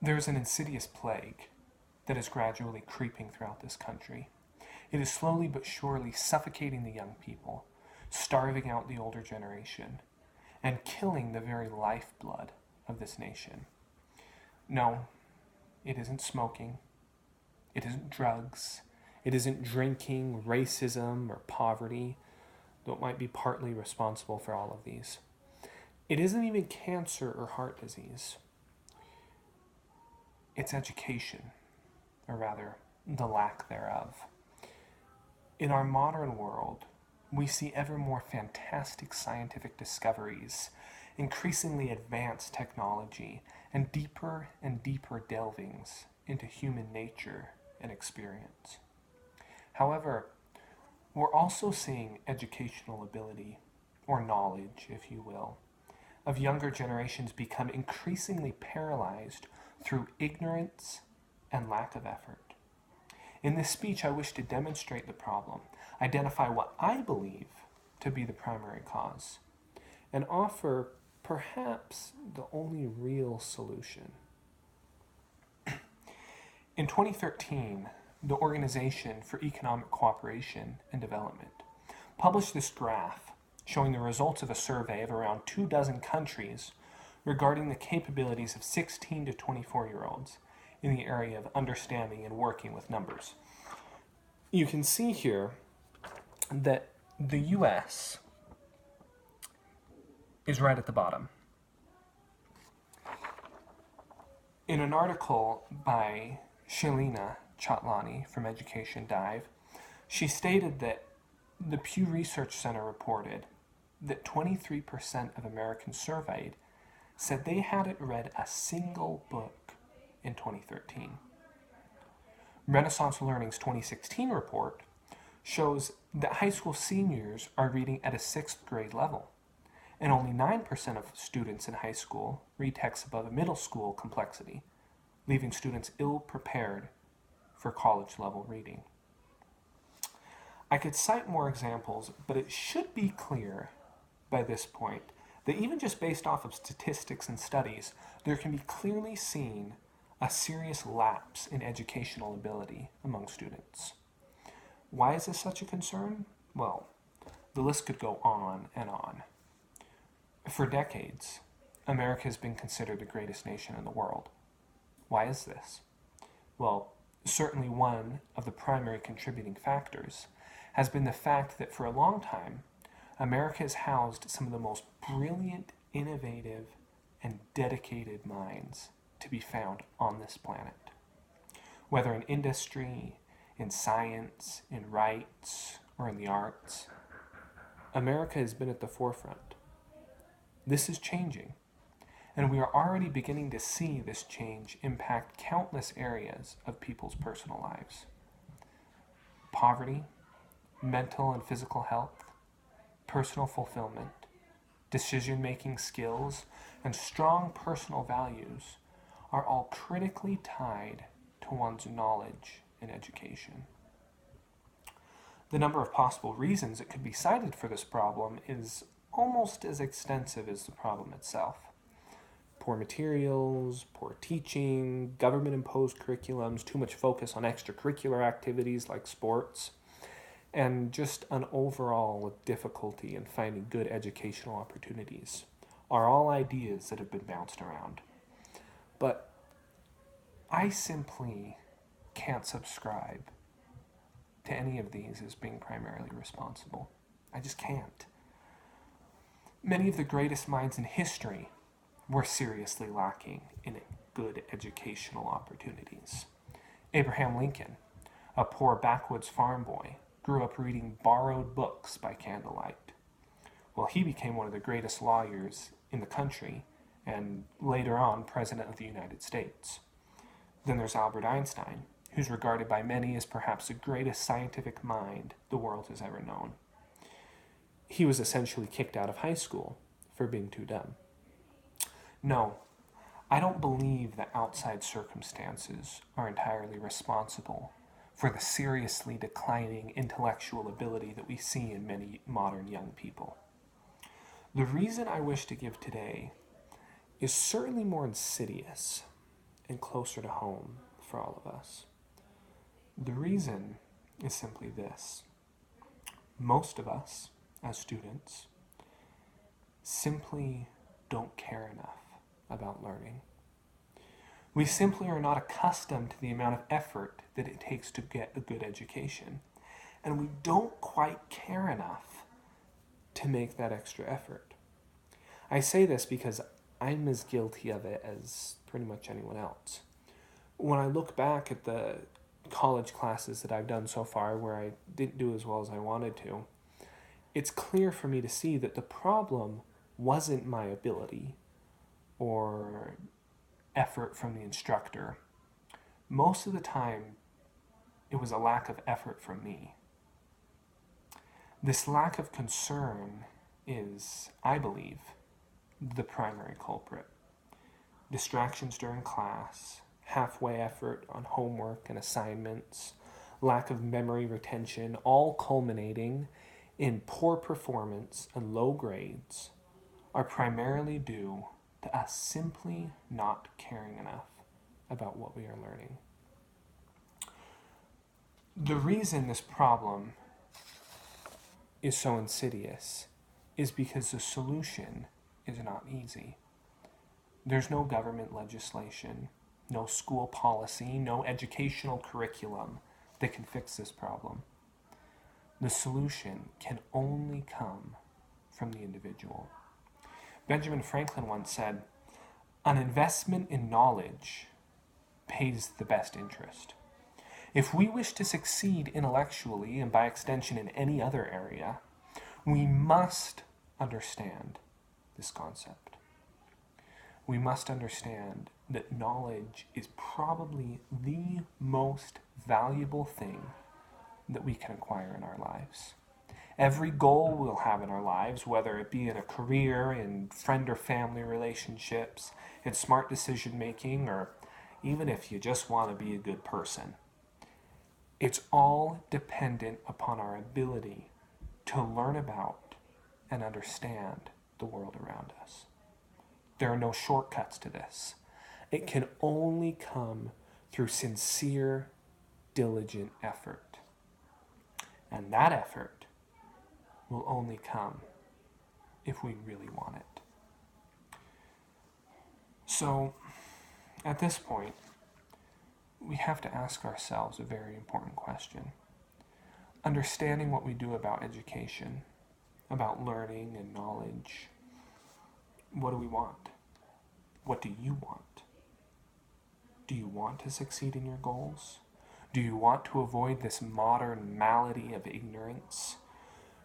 There is an insidious plague that is gradually creeping throughout this country. It is slowly but surely suffocating the young people, starving out the older generation, and killing the very lifeblood of this nation. No, it isn't smoking. It isn't drugs. It isn't drinking, racism, or poverty, though it might be partly responsible for all of these. It isn't even cancer or heart disease. It's education, or rather, the lack thereof. In our modern world, we see ever more fantastic scientific discoveries, increasingly advanced technology, and deeper delvings into human nature and experience. However, we're also seeing educational ability, or knowledge, if you will, of younger generations become increasingly paralyzed through ignorance and lack of effort. In this speech, I wish to demonstrate the problem, identify what I believe to be the primary cause, and offer perhaps the only real solution. In 2013, the Organization for Economic Cooperation and Development published this graph showing the results of a survey of around 24 countries regarding the capabilities of 16 to 24-year-olds in the area of understanding and working with numbers. You can see here that the US is right at the bottom. In an article by Shalina Chatlani from Education Dive, she stated that the Pew Research Center reported that 23% of Americans surveyed said they hadn't read a single book in 2013. Renaissance Learning's 2016 report shows that high school seniors are reading at a 6th grade level, and only 9% of students in high school read texts above a middle school complexity, leaving students ill-prepared for college-level reading. I could cite more examples, but it should be clear by this point that even just based off of statistics and studies, there can be clearly seen a serious lapse in educational ability among students. Why is this such a concern? Well, the list could go on and on. For decades, America has been considered the greatest nation in the world. Why is this? Well, certainly one of the primary contributing factors has been the fact that for a long time, America has housed some of the most brilliant, innovative, and dedicated minds to be found on this planet. Whether in industry, in science, in rights, or in the arts, America has been at the forefront. This is changing, and we are already beginning to see this change impact countless areas of people's personal lives. Poverty, mental and physical health, personal fulfillment, decision-making skills, and strong personal values are all critically tied to one's knowledge and education. The number of possible reasons it could be cited for this problem is almost as extensive as the problem itself. Poor materials, poor teaching, government-imposed curriculums, too much focus on extracurricular activities like sports, and just an overall difficulty in finding good educational opportunities are all ideas that have been bounced around. But I simply can't subscribe to any of these as being primarily responsible. I just can't. Many of the greatest minds in history were seriously lacking in good educational opportunities. Abraham Lincoln, a poor backwoods farm boy, grew up reading borrowed books by candlelight. Well, he became one of the greatest lawyers in the country and later on President of the United States. Then there's Albert Einstein, who's regarded by many as perhaps the greatest scientific mind the world has ever known. He was essentially kicked out of high school for being too dumb. No, I don't believe that outside circumstances are entirely responsible for the seriously declining intellectual ability that we see in many modern young people. The reason I wish to give today is certainly more insidious and closer to home for all of us. The reason is simply this. Most of us, as students, simply don't care enough about learning. We simply are not accustomed to the amount of effort that it takes to get a good education. And we don't quite care enough to make that extra effort. I say this because I'm as guilty of it as pretty much anyone else. When I look back at the college classes that I've done so far where I didn't do as well as I wanted to, it's clear for me to see that the problem wasn't my ability or effort from the instructor. Most of the time, it was a lack of effort from me. This lack of concern is, I believe, the primary culprit. Distractions during class, halfway effort on homework and assignments, lack of memory retention, all culminating in poor performance and low grades, are primarily due to us simply not caring enough about what we are learning. The reason this problem is so insidious is because the solution is not easy. There's no government legislation, no school policy, no educational curriculum that can fix this problem. The solution can only come from the individual. Benjamin Franklin once said, "An investment in knowledge pays the best interest." If we wish to succeed intellectually and by extension in any other area, we must understand this concept. We must understand that knowledge is probably the most valuable thing that we can acquire in our lives. Every goal we'll have in our lives, whether it be in a career, in friend or family relationships, in smart decision making, or even if you just want to be a good person, it's all dependent upon our ability to learn about and understand the world around us. There are no shortcuts to this. It can only come through sincere, diligent effort. And that effort will only come if we really want it. So, at this point, we have to ask ourselves a very important question. Understanding what we do about education, about learning and knowledge, what do we want? What do you want? Do you want to succeed in your goals? Do you want to avoid this modern malady of ignorance?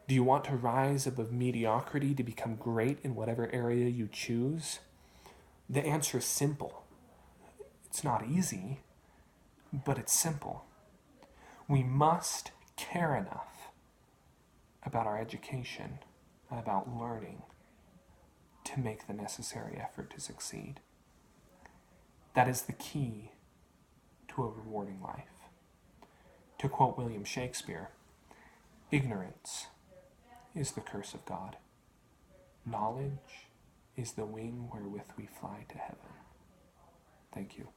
Do you want to rise above mediocrity to become great in whatever area you choose? The answer is simple. It's not easy, but it's simple. We must care enough about our education, about learning, to make the necessary effort to succeed. That is the key to a rewarding life. To quote William Shakespeare, ignorance is the curse of God. Knowledge is the wing wherewith we fly to heaven. Thank you.